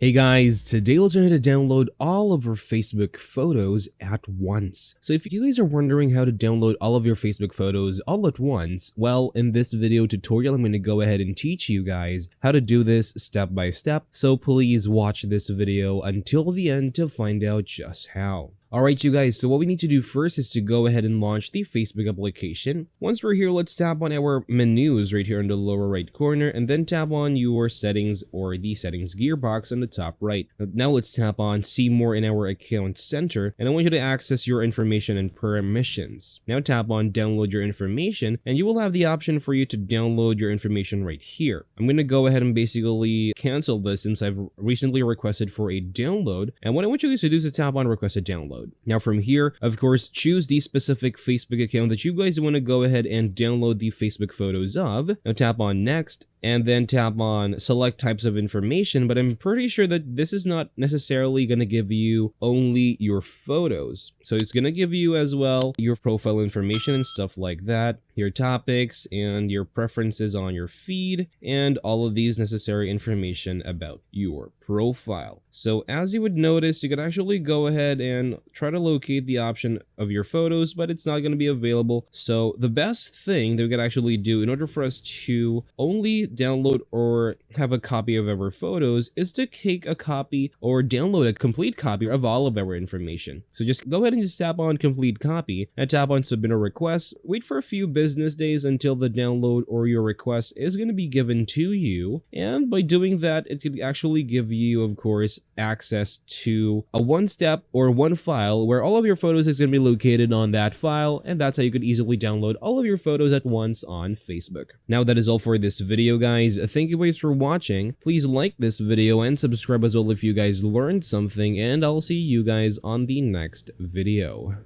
Hey guys, today let's learn how to download all of our Facebook photos at once. So if you guys are wondering how to download all of your Facebook photos all at once, well, in this video tutorial, I'm going to go ahead and teach you guys how to do this step by step. So please watch this video until the end to find out just how. Alright you guys, so what we need to do first is to go ahead and launch the Facebook application. Once we're here, let's tap on our menus right here in the lower right corner and then tap on your settings or the settings gearbox on the top right. Now let's tap on see more in our account center and I want you to access your information and permissions. Now tap on download your information and you will have the option for you to download your information right here. I'm going to go ahead and basically cancel this since I've recently requested for a download, and what I want you guys to do is to tap on request a download. Now from here, of course, choose the specific Facebook account that you guys want to go ahead and download the Facebook photos of. Now tap on next and then tap on select types of information, but I'm pretty sure that this is not necessarily going to give you only your photos. So it's going to give you as well your profile information and stuff like that, your topics and your preferences on your feed, and all of these necessary information about your profile. So as you would notice, you could actually go ahead and try to locate the option of your photos, but it's not going to be available. So the best thing that we could actually do in order for us to only download or have a copy of our photos is to take a copy or download a complete copy of all of our information. So just go ahead and just tap on complete copy and tap on submit a request. Wait for a few business days until the download or your request is going to be given to you, and by doing that it could actually give you, of course, access to a one step or one file where all of your photos is going to be located on that file, and that's how you could easily download all of your photos at once on Facebook. Now that is all for this video, guys. Thank you guys for watching. Please like this video and subscribe as well if you guys learned something, and I'll see you guys on the next video.